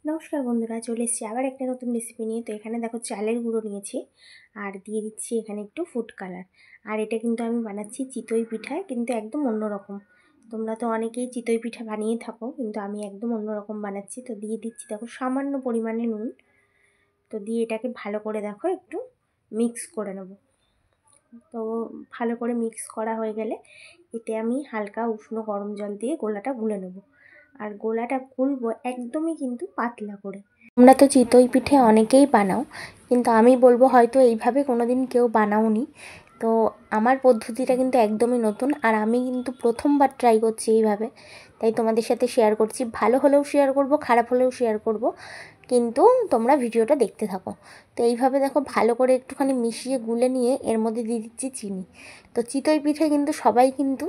নমস্কার বন্ধুরা, চলে এসেছি আবার একটা নতুন রেসিপি নিয়ে। তো এখানে দেখো চালের গুঁড়ো নিয়েছি আর দিয়ে দিচ্ছি এখানে একটু ফুড কালার। আর এটা কিন্তু আমি বানাচ্ছি চিতই পিঠা, কিন্তু একদম অন্যরকম। তোমরা তো অনেকেই চিতই পিঠা বানিয়ে থাকো, কিন্তু আমি একদম অন্যরকম বানাচ্ছি। তো দিয়ে দিচ্ছি দেখো সামান্য পরিমাণে নুন। তো দিয়ে এটাকে ভালো করে দেখো একটু মিক্স করে নেব। তো ভালো করে মিক্স করা হয়ে গেলে এতে আমি হালকা উষ্ণ গরম জল দিয়ে গোলাটা গুলে নেব। আর গোলাটা গুলবো একদমই কিন্তু পাতলা করে। তোমরা তো চিতই পিঠে অনেকেই বানাও, কিন্তু আমি বলবো হয়তো এইভাবে কোনো দিন কেউ বানাওনি। তো আমার পদ্ধতিটা কিন্তু একদমই নতুন, আর আমি কিন্তু প্রথমবার ট্রাই করছি এইভাবে, তাই তোমাদের সাথে শেয়ার করছি। ভালো হলেও শেয়ার করব, খারাপ হলেও শেয়ার করব, কিন্তু তোমরা ভিডিওটা দেখতে থাকো। তো এইভাবে দেখো ভালো করে একটুখানি মিশিয়ে গুলে নিয়ে এর মধ্যে দিয়ে দিচ্ছি চিনি। তো চিতই পিঠে কিন্তু সবাই কিন্তু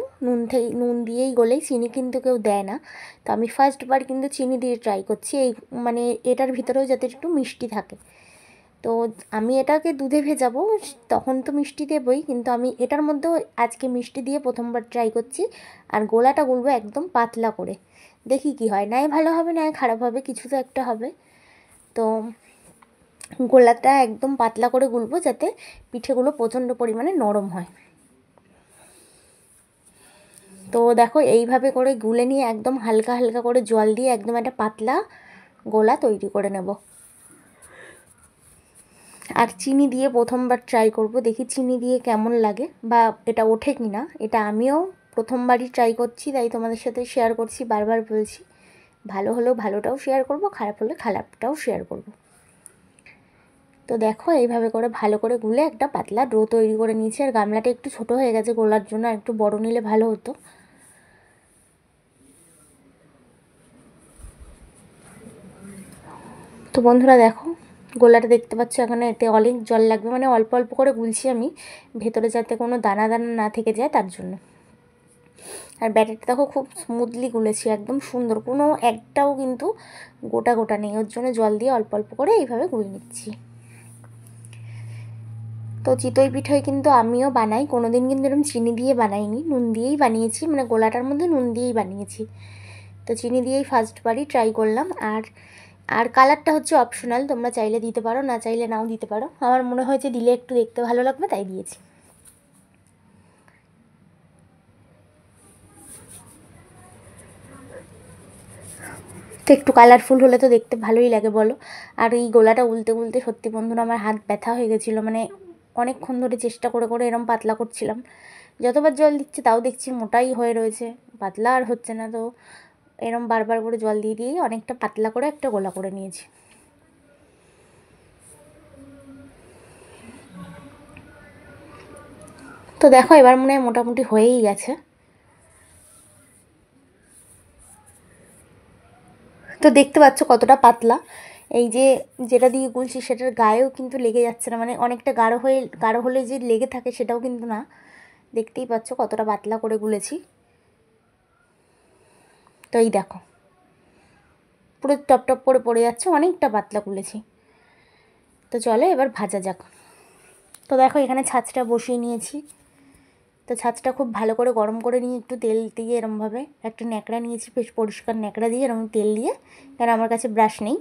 নুন দিয়েই গোলে, চিনি কিন্তু কেউ দেয় না। তো আমি ফার্স্টবার কিন্তু চিনি দিয়ে ট্রাই করছি, এই মানে এটার ভিতরেও যাতে একটু মিষ্টি থাকে। তো আমি এটাকে দুধে ভেজাবো, তখন তো মিষ্টি দেবই, কিন্তু আমি এটার মধ্যেও আজকে মিষ্টি দিয়ে প্রথমবার ট্রাই করছি। আর গোলাটা গুলবো একদম পাতলা করে, দেখি কি হয়, নাই ভালো হবে নাই খারাপ হবে, কিছু তো একটা হবে। তো গোলাটা একদম পাতলা করে গুলবো যাতে পিঠেগুলো প্রচণ্ড পরিমাণে নরম হয়। তো দেখো এইভাবে করে গুলে নিয়ে একদম হালকা হালকা করে জল দিয়ে একদম একটা পাতলা গোলা তৈরি করে নেব। আর চিনি দিয়ে প্রথমবার ট্রাই করব, দেখি চিনি দিয়ে কেমন লাগে বা এটা ওঠে কি না। এটা আমিও প্রথমবারই ট্রাই করছি, তাই তোমাদের সাথে শেয়ার করছি, বারবার বলছি। ভালো হলেও ভালোটাও শেয়ার করব, খারাপ হলে খারাপটাও শেয়ার করব। তো দেখো এইভাবে করে ভালো করে গুলে একটা পাতলা ডো তৈরি করে নিয়েছি। আর গামলাটা একটু ছোট হয়ে গেছে গোলার জন্য, আর একটু বড় নিলে ভালো হতো। তো বন্ধুরা দেখো গোলাটা দেখতে পাচ্ছ, এখানে এতে অনেক জল লাগবে, মানে অল্প অল্প করে গুলছি আমি, ভেতরে যাতে কোনো দানা দানা না থেকে যায় তার জন্য। আর ব্যাটারটা দেখো খুব স্মুথলি গুলেছি, একদম সুন্দর, কোনো একটাও কিন্তু গোটা গোটা নেই। ওর জন্য জল দিয়ে অল্প অল্প করে এইভাবে গুলে নিচ্ছি। তো চিতই পিঠাই কিন্তু আমিও বানাই, কোনো দিন কিন্তু এরকম চিনি দিয়ে বানাইনি, নুন দিয়েই বানিয়েছি, মানে গোলাটার মধ্যে নুন দিয়েই বানিয়েছি। তো চিনি দিয়েই ফার্স্টবারই ট্রাই করলাম। আর আর কালারটা হচ্ছে অপশনাল, তোমরা চাইলে দিতে পারো, না চাইলে নাও দিতে পারো। আমার মনে হয়েছে দিলে একটু দেখতে ভালো লাগবে, তাই দিয়েছি। তো একটু কালারফুল হলে তো দেখতে ভালোই লাগে বলো। আর এই গোলাটা উল্টে উল্টে সত্যি বন্ধুরা আমার হাত ব্যথা হয়ে গেছিলো, মানে অনেকক্ষণ ধরে চেষ্টা করে করে এরম পাতলা করছিলাম। যতবার জল দিচ্ছি তাও দেখছি মোটাই হয়ে রয়েছে, পাতলা আর হচ্ছে না। তো এরম বারবার করে জল দিয়ে দিয়েই অনেকটা পাতলা করে একটা গোলা করে নিয়েছি। তো দেখো এবার মনে হয় মোটামুটি হয়েই গেছে। তো দেখতে পাচ্ছ কতটা পাতলা, এই যে যেটা দিয়ে গুলছি সেটার গায়েও কিন্তু লেগে যাচ্ছে না, মানে অনেকটা গাঢ় হলে যে লেগে থাকে সেটাও কিন্তু না। দেখতেই পাচ্ছ কতটা পাতলা করে গুলেছি। তো এই দেখো পুরো টপ টপ করে পড়ে যাচ্ছে, অনেকটা পাতলা গুলেছি। তো চলো এবার ভাজা যাক। তো দেখো এখানে ছাঁচটা বসিয়ে নিয়েছি। তো ছাঁচটা খুব ভালো করে গরম করে নিয়ে একটু তেল দিয়ে এরমভাবে একটা ন্যাকড়া নিয়েছি, বেশ পরিষ্কার ন্যাকড়া দিয়ে এরকম তেল দিয়ে, কারণ আমার কাছে ব্রাশ নেই।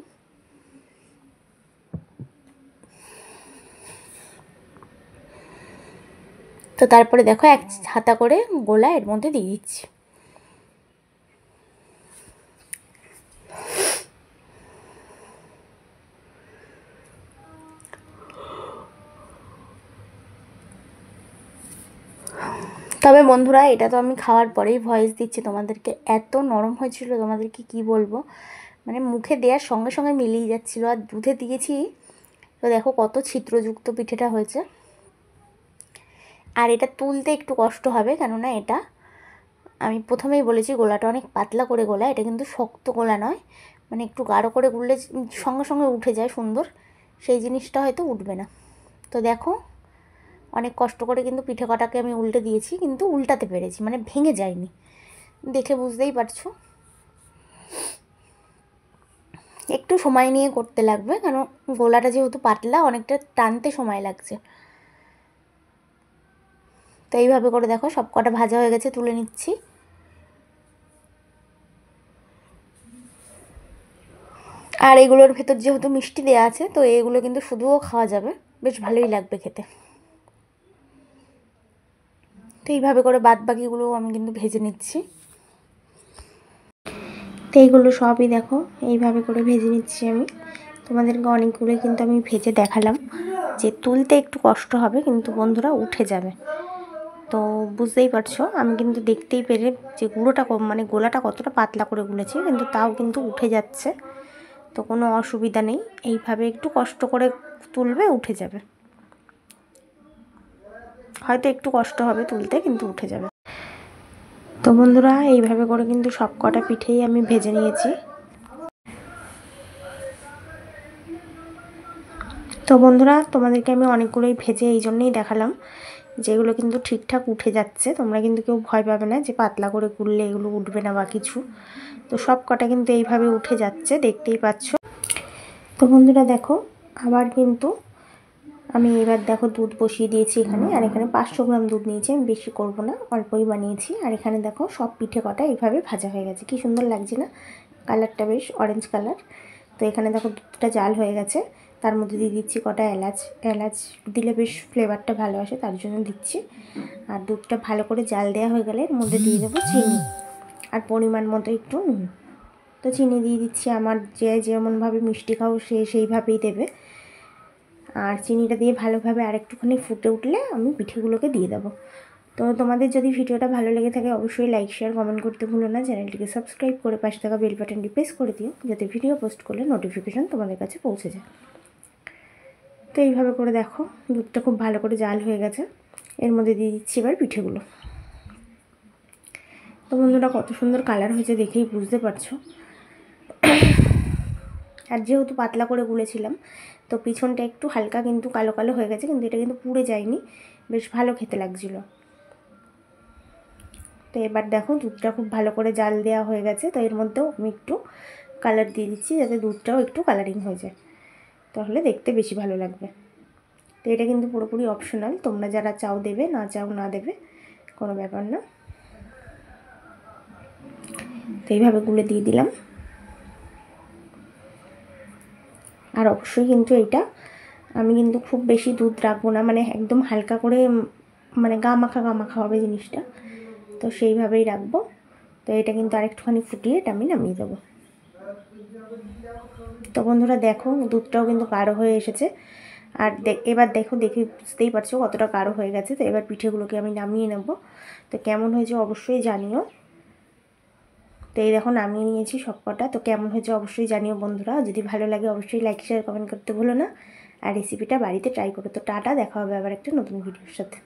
তো তারপরে দেখো এক হাতা করে গোলা এর মধ্যে দিয়ে দিচ্ছি। তবে বন্ধুরা এটা তো আমি খাওয়ার পরেই ভয়েস দিচ্ছি তোমাদেরকে, এত নরম হয়েছিল তোমাদেরকে কি বলবো, মানে মুখে দেওয়ার সঙ্গে সঙ্গে মিলিয়ে যাচ্ছিলো। আর দুধে দিয়েছি, তো দেখো কত ছিদ্রযুক্ত পিঠেটা হয়েছে। আর এটা তুলতে একটু কষ্ট হবে, কেননা এটা আমি প্রথমেই বলেছি গোলাটা অনেক পাতলা করে গোলা, এটা কিন্তু শক্ত গোলা নয়, মানে একটু গাঢ় করে গুললে সঙ্গে সঙ্গে উঠে যায় সুন্দর, সেই জিনিসটা হয়তো উঠবে না। তো দেখো অনেক কষ্ট করে কিন্তু পিঠে কটাকে আমি উল্টে দিয়েছি, কিন্তু উল্টাতে পেরেছি, মানে ভেঙে যায়নি, দেখে বুঝতেই পারছো। একটু সময় নিয়ে করতে লাগবে, কারণ গোলাটা যেহেতু পাতলা অনেকটা টানতে সময় লাগছে। তো এইভাবে করে দেখো সব কটা ভাজা হয়ে গেছে, তুলে নিচ্ছি। আর এগুলোর ভেতর যেহেতু মিষ্টি দেওয়া আছে, তো এগুলো কিন্তু শুধুও খাওয়া যাবে, বেশ ভালোই লাগবে খেতে। তো এইভাবে করে বাদ বাকিগুলো আমি কিন্তু ভেজে নিচ্ছি। তো এইগুলো সবই দেখো এইভাবে করে ভেজে নিচ্ছি আমি। তোমাদেরকে অনেকগুলোই কিন্তু আমি ভেজে দেখালাম, যে তুলতে একটু কষ্ট হবে কিন্তু বন্ধুরা উঠে যাবে। তো বুঝতেই পারছো আমি কিন্তু দেখতেই পেরে যে গুঁড়োটা মানে গোলাটা কতটা পাতলা করে গুলেছি, কিন্তু তাও কিন্তু উঠে যাচ্ছে। তো কোনো অসুবিধা নেই, এইভাবে একটু কষ্ট করে তুলবে উঠে যাবে। হয়তো একটু কষ্ট হবে তুলতে, কিন্তু উঠে যাবে। তো বন্ধুরা এইভাবে করে কিন্তু সব কটা পিঠেই আমি ভেজে নিয়েছি। তো বন্ধুরা তোমাদেরকে আমি অনেকগুলোই ভেজে এই জন্যই দেখালাম, যেগুলো কিন্তু ঠিকঠাক উঠে যাচ্ছে। তোমরা কিন্তু কেউ ভয় পাবে না যে পাতলা করে গুললে এগুলো উঠবে না বা কিছু। তো সব কটা কিন্তু এইভাবে উঠে যাচ্ছে, দেখতেই পাচ্ছ। তো বন্ধুরা দেখো আবার কিন্তু আমি এবার দেখো দুধ বসিয়ে দিয়েছি এখানে। আর এখানে 500 গ্রাম দুধ নিয়েছি, আমি বেশি করব না, অল্পই বানিয়েছি। আর এখানে দেখো সব পিঠে কটা এইভাবে ভাজা হয়ে গেছে, কি সুন্দর লাগছে না কালারটা, বেশ অরেঞ্জ কালার। তো এখানে দেখো দুধটা জাল হয়ে গেছে, তার মধ্যে দিয়ে দিচ্ছি কটা এলাচ। এলাচ দিলে বেশ ফ্লেভারটা ভালো আসে, তার জন্য দিচ্ছি। আর দুধটা ভালো করে জাল দেওয়া হয়ে গেলে এর মধ্যে দিয়ে দেবো চিনি আর পরিমাণ মতো একটু নুন। তো চিনি দিয়ে দিচ্ছি, আমার যে যেমনভাবে মিষ্টি খাও সে সেইভাবেই দেবে। আর চিনিটা দিয়ে ভালোভাবে আরেকটুখানি ফুটে উঠলে আমি পিঠেগুলোকে দিয়ে দেবো। তো তোমাদের যদি ভিডিওটা ভালো লেগে থাকে অবশ্যই লাইক শেয়ার কমেন্ট করতে ভুলো না। চ্যানেলটিকে সাবস্ক্রাইব করে পাশে থাকা বেল বাটনটি প্রেস করে দিও, যাতে ভিডিও পোস্ট করলে নোটিফিকেশন তোমাদের কাছে পৌঁছে যায়। তো এইভাবে করে দেখো দুধটা খুব ভালো করে জাল হয়ে গেছে, এর মধ্যে দিয়ে দিচ্ছি এবার পিঠেগুলো। তো বন্ধুরা কত সুন্দর কালার হয়েছে দেখেই বুঝতে পারছো। আর যেহেতু পাতলা করে গুলেছিলাম তো পিছনটা একটু হালকা কিন্তু কালো কালো হয়ে গেছে, কিন্তু এটা কিন্তু পুড়ে যায়নি, বেশ ভালো খেতে লাগছিলো। তো এবার দেখো দুধটা খুব ভালো করে জাল দেওয়া হয়ে গেছে, তো এর মধ্যেও আমি একটু কালার দিয়ে দিচ্ছি, যাতে দুধটাও একটু কালারিং হয়ে যায়, তাহলে দেখতে বেশি ভালো লাগবে। তো এটা কিন্তু পুরোপুরি অপশনাল, তোমরা যারা চাও দেবে, না চাও না দেবে, কোনো ব্যাপার না। তো এইভাবে গুলে দিয়ে দিলাম। আর অবশ্যই কিন্তু এইটা আমি কিন্তু খুব বেশি দুধ রাখবো না, মানে একদম হালকা করে, মানে গা মাখা হবে জিনিসটা, তো সেইভাবেই রাখবো। তো এটা কিন্তু আরেকটুখানি ফুটিয়ে এটা আমি নামিয়ে দেবো। তো বন্ধুরা দেখো দুধটাও কিন্তু গাঢ় হয়ে এসেছে। আর এবার দেখো দেখে বুঝতেই পারছো কতটা গাঢ় হয়ে গেছে। তো এবার পিঠেগুলোকে আমি নামিয়ে নেব। তো কেমন হয়েছে অবশ্যই জানিও। তো এই দেখো নামিয়ে নিয়েছি সব কটা। তো কেমন হয়েছে অবশ্যই জানিও বন্ধুরা। যদি ভালো লাগে অবশ্যই লাইক শেয়ার কমেন্ট করতে ভুলো না। আর রেসিপিটা বাড়িতে ট্রাই করো। তো টাটা, দেখা হবে আবার একটা নতুন ভিডিওর সাথে।